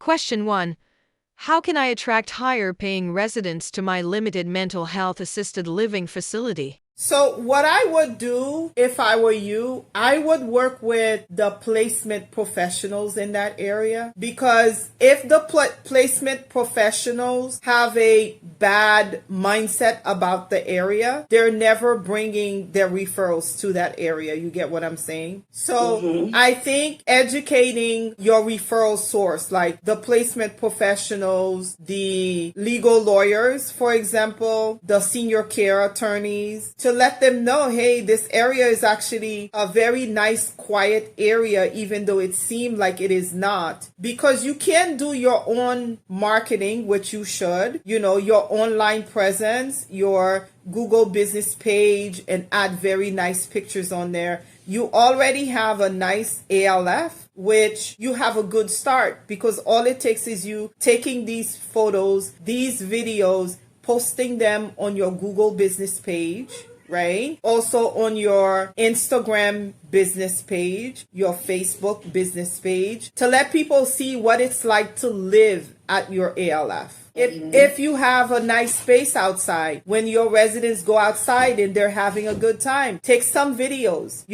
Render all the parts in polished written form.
Question 1. How can I attract higher paying residents to my limited mental health assisted living facility? So what I would do if I were you, I would work with the placement professionals in that area, because if the placement professionals have a bad mindset about the area, they're never bringing their referrals to that area. You get what I'm saying? So I think educating your referral source, like the placement professionals, the legal lawyers, for example, the senior care attorneys, to let them know, hey, this area is actually a very nice, quiet area, even though it seemed like it is not. Because you can do your own marketing, which you should, your online presence, your Google business page, and add very nice pictures on there. You already have a nice ALF, which you have a good start, because all it takes is you taking these photos, these videos, posting them on your Google business page, right? Also on your Instagram business page, your Facebook business page, to let people see what it's like to live at your ALF. If you have a nice space outside, when your residents go outside and they're having a good time, take some videos,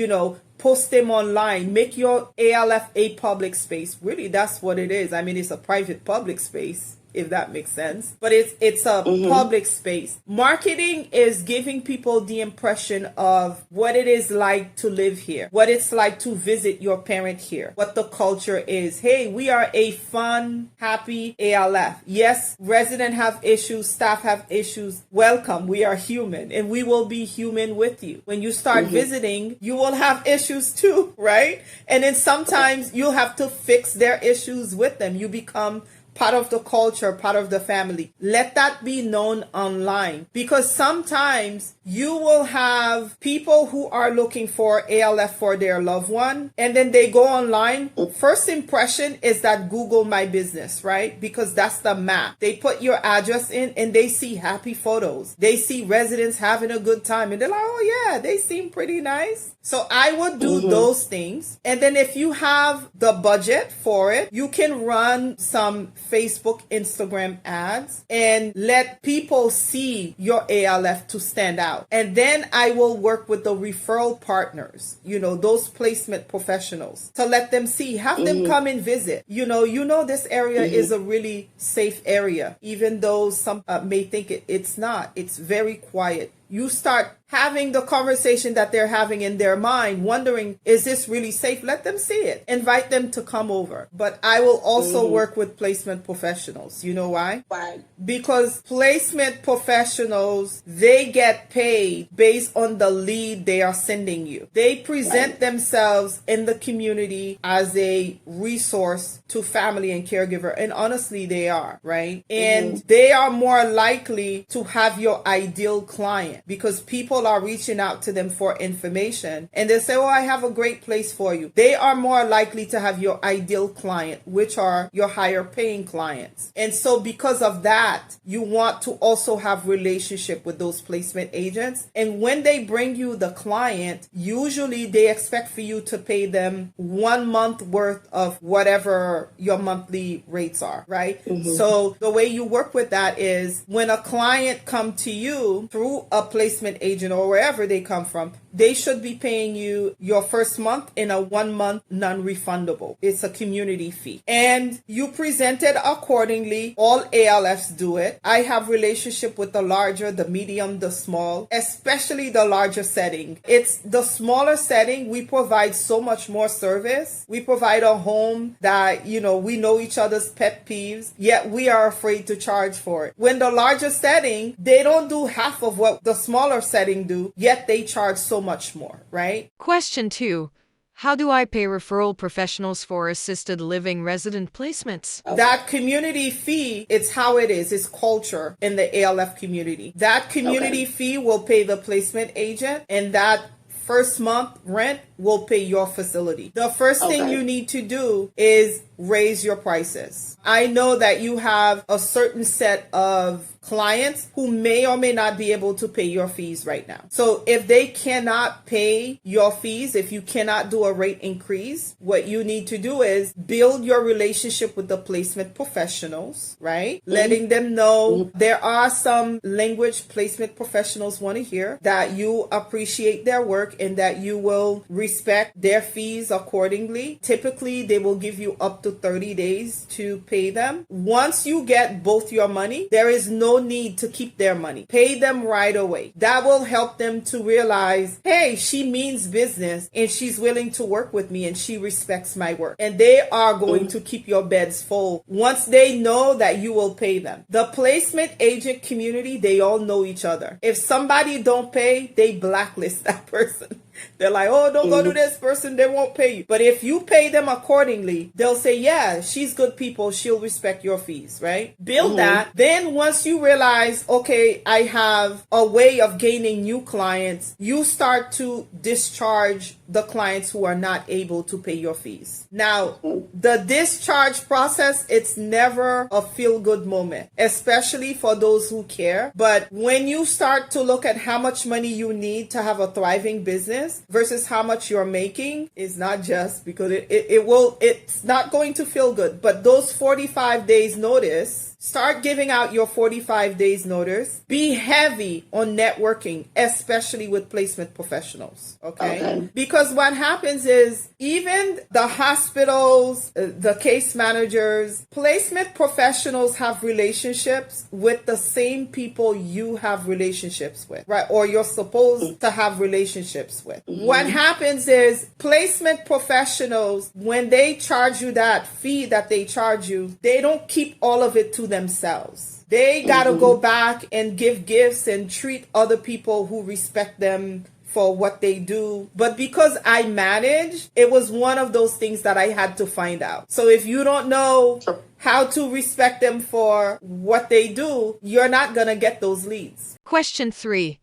post them online, make your ALF a public space. Really, that's what it is. I mean, it's a private public space, if that makes sense. But it's a public space. Marketing is giving people the impression of what it is like to live here, what it's like to visit your parent here, what the culture is. Hey, we are a fun, happy ALF. Yes, residents have issues, staff have issues. Welcome. We are human, and we will be human with you. When you start visiting, you will have issues too, right? And then sometimes you'll have to fix their issues with them. You become part of the culture, part of the family. Let that be known online, because sometimes you will have people who are looking for ALF for their loved one, and then they go online. First impression is that Google My Business, right? Because that's the map. They put your address in and they see happy photos. They see residents having a good time and they're like, oh yeah, they seem pretty nice. So I would do those things. And then if you have the budget for it, you can run some Facebook, Instagram ads and let people see your ALF to stand out. And then I will work with the referral partners, those placement professionals, to let them see, have them come and visit. This area is a really safe area, even though some may think it's not. It's very quiet. You start having the conversation that they're having in their mind, wondering, is this really safe? Let them see it. Invite them to come over. But I will also work with placement professionals. You know why? Why? Because placement professionals, they get paid based on the lead they are sending you. They present themselves in the community as a resource to family and caregiver. And honestly, they are, right? And they are more likely to have your ideal client, because people are reaching out to them for information and they say, oh, I have a great place for you. They are more likely to have your ideal client, which are your higher paying clients. And so because of that, you want to also have relationship with those placement agents. And when they bring you the client, usually they expect for you to pay them 1 month worth of whatever your monthly rates are, right? So the way you work with that is, when a client come to you through a placement agent or wherever they come from, they should be paying you your first month in a 1 month non-refundable. It's a community fee. And you present it accordingly. All ALFs do it. I have relationship with the larger, the medium, the small, especially the larger setting. It's the smaller setting. We provide so much more service. We provide a home that, we know each other's pet peeves, yet we are afraid to charge for it. When the larger setting, they don't do half of what the smaller setting do, yet they charge so much more, right? Question 2. How do I pay referral professionals for assisted living resident placements? That community fee, it's how it is. It's culture in the ALF community. That community fee will pay the placement agent, and that first month rent will pay your facility. The first thing you need to do is raise your prices. I know that you have a certain set of clients who may or may not be able to pay your fees right now. So if they cannot pay your fees, if you cannot do a rate increase, what you need to do is build your relationship with the placement professionals, right? Letting them know there are some language placement professionals want to hear that you appreciate their work and that you will respect their fees accordingly. Typically, they will give you up to 30 days to pay them. Once you get both your money, there is no need to keep their money. Pay them right away. That will help them to realize, hey, she means business and she's willing to work with me and she respects my work. And they are going to keep your beds full once they know that you will pay them. The placement agent community, they all know each other. If somebody don't pay, they blacklist that person. They're like, oh, don't go to this person. They won't pay you. But if you pay them accordingly, they'll say, yeah, she's good people. She'll respect your fees, right? Build that. Then once you realize, okay, I have a way of gaining new clients, you start to discharge the clients who are not able to pay your fees. Now, the discharge process, it's never a feel-good moment, especially for those who care. But when you start to look at how much money you need to have a thriving business versus how much you're making, is not just because it's not going to feel good. But those 45 days notice, start giving out your 45 days notice. Be heavy on networking, especially with placement professionals. Okay? Because what happens is even the hospitals, the case managers, placement professionals have relationships with the same people you have relationships with, right? Or you're supposed to have relationships with. What happens is placement professionals, when they charge you that fee that they charge you, they don't keep all of it to themselves. They got to go back and give gifts and treat other people who respect them for what they do. But because I manage, it was one of those things that I had to find out. So if you don't know how to respect them for what they do, you're not going to get those leads. Question 3.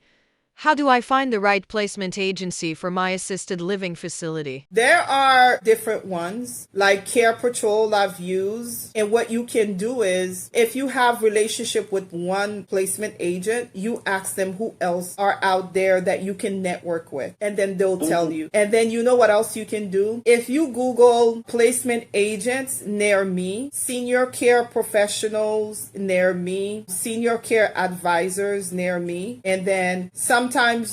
How do I find the right placement agency for my assisted living facility? There are different ones like Care Patrol I've used. And what you can do is if you have relationship with one placement agent, you ask them who else are out there that you can network with. And then they'll tell you. And then you know what else you can do? If you Google placement agents near me, senior care professionals near me, senior care advisors near me, and then sometimes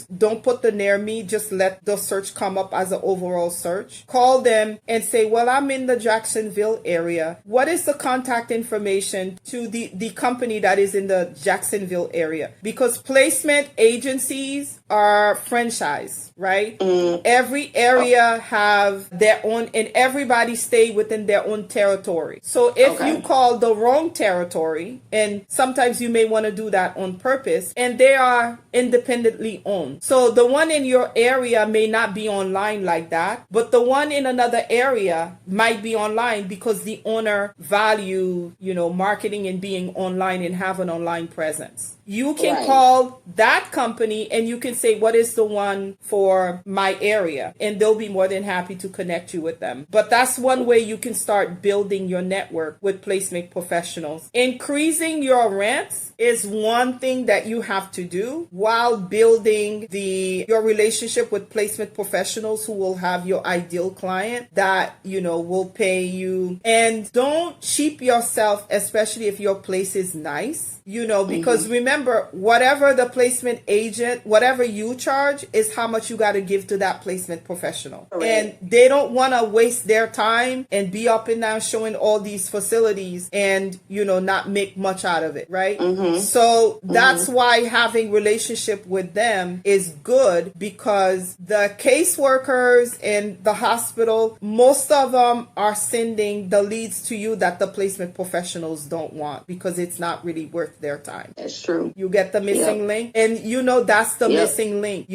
don't put the near me, just let the search come up as an overall search. Call them and say, well, I'm in the Jacksonville area. What is the contact information to the company that is in the Jacksonville area? Because placement agencies are franchise, right? Every area have their own, and everybody stay within their own territory. So if you call the wrong territory, and sometimes you may want to do that on purpose, and they are independently owned. So the one in your area may not be online like that, but the one in another area might be online because the owner value, marketing and being online and have an online presence. You can call that company and you can say, what is the one for my area? And they'll be more than happy to connect you with them. But that's one way you can start building your network with placement professionals. Increasing your rents is one thing that you have to do while building your relationship with placement professionals who will have your ideal client that, will pay you. And don't cheap yourself, especially if your place is nice. Because remember, whatever the placement agent, whatever you charge is how much you got to give to that placement professional. And they don't want to waste their time and be up and down showing all these facilities and, not make much out of it, right? So that's why having relationship with them is good, because the caseworkers in the hospital, most of them are sending the leads to you that the placement professionals don't want because it's not really worth their time. That's true. You get the missing link, and that's the missing link,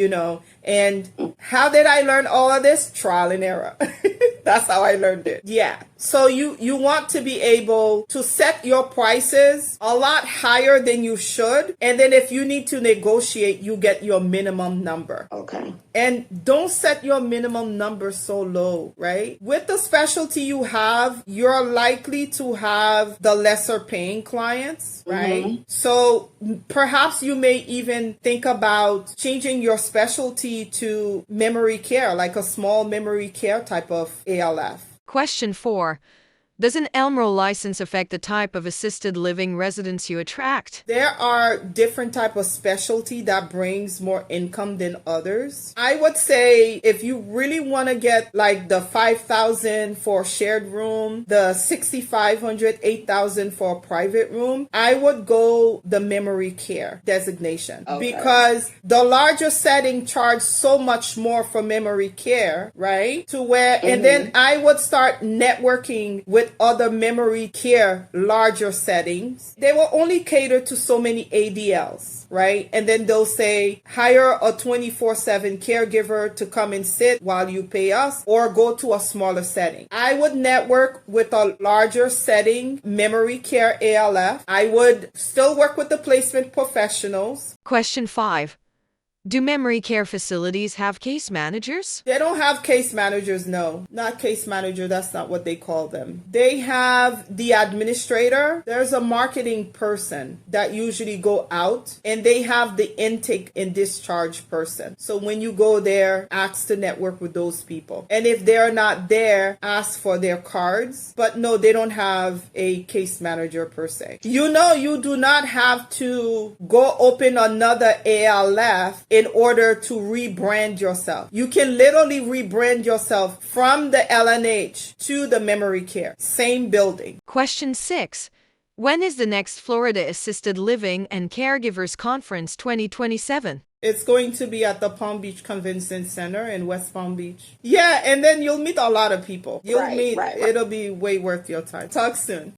And how did I learn all of this? Trial and error. That's how I learned it. Yeah. So you want to be able to set your prices a lot higher than you should. And then if you need to negotiate, you get your minimum number. Okay. And don't set your minimum number so low, right? With the specialty you have, you're likely to have the lesser paying clients, right? So perhaps you may even think about changing your specialty to memory care, like a small memory care type of ALF. Question 4. Does an ELMRO license affect the type of assisted living residents you attract? There are different type of specialty that brings more income than others. I would say if you really want to get like the 5,000 for shared room, the 6,500, 8,000 for a private room, I would go the memory care designation because the larger setting charge so much more for memory care, right? To where, and then I would start networking with other memory care larger settings. They will only cater to so many ADLs, right? And then they'll say, hire a 24/7 caregiver to come and sit while you pay us, or go to a smaller setting. I would network with a larger setting, memory care ALF. I would still work with the placement professionals. Question 5. Do memory care facilities have case managers? They don't have case managers, no. Not case manager, that's not what they call them. They have the administrator. There's a marketing person that usually go out, and they have the intake and discharge person. So when you go there, ask to network with those people. And if they're not there, ask for their cards. But no, they don't have a case manager per se. You know, you do not have to go open another ALF in order to rebrand yourself. You can literally rebrand yourself from the LMH to the memory care. Same building. Question 6. When is the next Florida Assisted Living and Caregivers Conference 2027? It's going to be at the Palm Beach Convention Center in West Palm Beach. Yeah, and then you'll meet a lot of people. You'll meet, it'll be way worth your time. Talk soon.